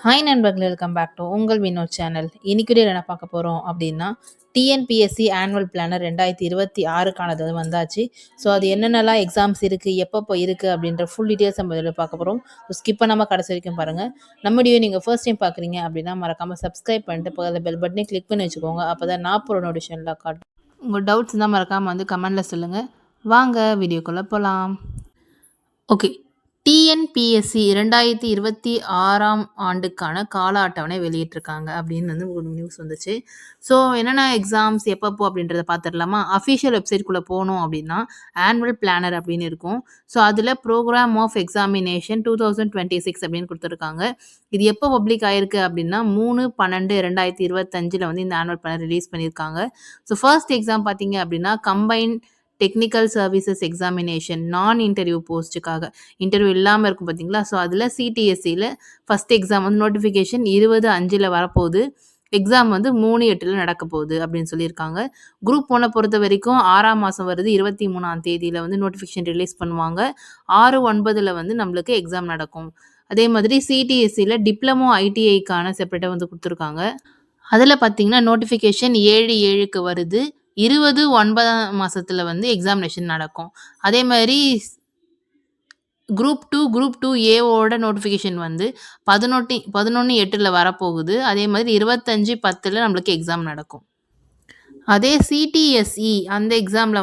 Hi நண்பர்களே, welcome back to உங்கள் Vinod channel. இன்னைக்கு வீடியோல என்ன பார்க்க போகிறோம் அப்படின்னா, டிஎன்பிஎஸ்சி ஆனுவல் பிளானர் 2026க்கானது வந்தாச்சு. ஸோ அது என்னென்னலாம் எக்ஸாம்ஸ் இருக்குது, எப்பப்போ இருக்குது அப்படின்ற ஃபுல் டீட்டெயில்ஸ் நம்ம இதில் பார்க்க போகிறோம். ஸோ ஸ்கிப் பண்ணாமல் கடைசி வரைக்கும் பாருங்கள். நம்ம வீடியோ நீங்கள் ஃபர்ஸ்ட் டைம் பார்க்குறீங்க அப்படின்னா மறக்காமல் சப்ஸ்கிரைப் பண்ணிட்டு பக்கத்தில் பெல் பட்டனே கிளிக் பண்ணி வச்சுக்கோங்க. அப்போ தான் நான் போகிற நோட்டிஃபிகேஷனில் காட்டும். உங்கள் டவுட்ஸ் தான் மறக்காமல் கமெண்டில் சொல்லுங்கள். வாங்க வீடியோக்குள்ளே போகலாம். ஓகே, டிஎன்பிஎஸ்சி 2026ஆம் ஆண்டுக்கான கால அட்டவணை வெளியிட்டிருக்காங்க அப்படின்னு ஒரு நியூஸ் வந்துச்சு. ஸோ என்னென்ன எக்ஸாம்ஸ் எப்பப்போ அப்படின்றத பார்த்துடலாமா? அஃபிஷியல் வெப்சைட்குள்ளே போனோம் அப்படின்னா ஆனுவல் பிளானர் அப்படின்னு இருக்கும். ஸோ அதில் ப்ரோக்ராம் ஆஃப் எக்ஸாமினேஷன் 2026 அப்படின்னு கொடுத்துருக்காங்க. இது எப்போ பப்ளிக் ஆயிருக்கு அப்படின்னா 3/12/2025 இந்த ஆனுவல் பிளானர் ரிலீஸ் பண்ணியிருக்காங்க. ஸோ ஃபர்ஸ்ட் எக்ஸாம் பார்த்தீங்க அப்படின்னா கம்பைன்ட் டெக்னிக்கல் சர்வீசஸ் எக்ஸாமினேஷன் நான் இன்டர்வியூ போஸ்ட்டுக்காக இன்டர்வியூ இல்லாமல் இருக்கும் பார்த்தீங்களா? ஸோ அதில் சிடிஎஸ்சியில் ஃபஸ்ட் எக்ஸாம் நோட்டிஃபிகேஷன் 20/5 வரப்போகுது. எக்ஸாம் 3/8 நடக்க போகுது அப்படின்னு சொல்லியிருக்காங்க. குரூப் 1 பொறுத்த வரைக்கும் 6ஆம் மாதம் வருது, 23ஆம் தேதியில் நோட்டிஃபிகேஷன் ரிலீஸ் பண்ணுவாங்க. 6/9 நம்மளுக்கு எக்ஸாம் நடக்கும். அதே மாதிரி சிடிஎஸ்சியில் டிப்ளமோ ஐடிஐக்கான செப்பரேட்டாக கொடுத்துருக்காங்க. அதில் பார்த்தீங்கன்னா நோட்டிஃபிகேஷன் 7/7க்கு வருது. 20/9 மாதத்தில் எக்ஸாமினேஷன் நடக்கும். அதே மாதிரி குரூப் 2 ஏவோட நோட்டிஃபிகேஷன் 11/8 வரப்போகுது. அதே மாதிரி 25/10 நம்மளுக்கு எக்ஸாம் நடக்கும். அதே சிடிஎஸ்இ அந்த எக்ஸாமில்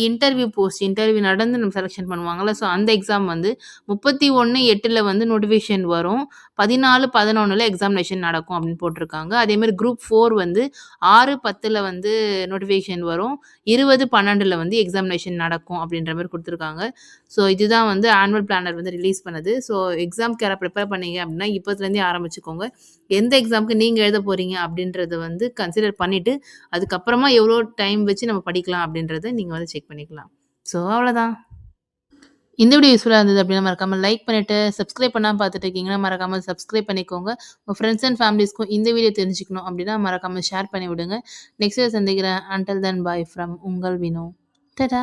இன்டர்வியூ நடந்து நம்ம செலெக்ஷன் பண்ணுவாங்கள்ல. ஸோ அந்த எக்ஸாம் 31/8 நோட்டிஃபிகேஷன் வரும். 14/11 எக்ஸாமினேஷன் நடக்கும் அப்படின்னு போட்டிருக்காங்க. அதேமாதிரி குரூப் 4 6/10 நோட்டிஃபிகேஷன் வரும். 20/12 எக்ஸாமினேஷன் நடக்கும் அப்படின்ற மாதிரி கொடுத்துருக்காங்க. ஸோ இதுதான் ஆனுவல் பிளானர் ரிலீஸ் பண்ணுது. ஸோ எக்ஸாம்க்கு யாரை ப்ரிப்பேர் பண்ணீங்க அப்படின்னா இப்போத்துலேருந்தே ஆரம்பிச்சுக்கோங்க. எந்த எக்ஸாமுக்கு நீங்கள் எழுத போகிறீங்க அப்படின்றத கன்சிடர் பண்ணிவிட்டு அதுக்கப்புறமா எவ்வளோ டைம் வச்சு நம்ம படிக்கலாம் அப்படின்றத நீங்கள் செக் பண்ணிக்கலாம். ஸோ அவ்வளோதான். இந்த வீடியோ யூஸ்ஃபுல்லாக இருந்தது அப்படின்னா மறக்காமல் லைக் பண்ணிவிட்டு, சப்ஸ்கிரைப் பண்ணாமல் பார்த்துட்டு இருக்கீங்கன்னா மறக்காமல் சப்ஸ்கிரைப் பண்ணிக்கோங்க. உங்கள் ஃப்ரெண்ட்ஸ் அண்ட் ஃபேமிலிஸ்க்கும் இந்த வீடியோ தெரிஞ்சுக்கணும் அப்படின்னா மறக்காமல் ஷேர் பண்ணி விடுங்க. நெக்ஸ்ட் வீடியோ சந்திக்கிறேன். அன்டில் தென் பாய் ஃப்ரம் உங்கள் வினோ. டடா.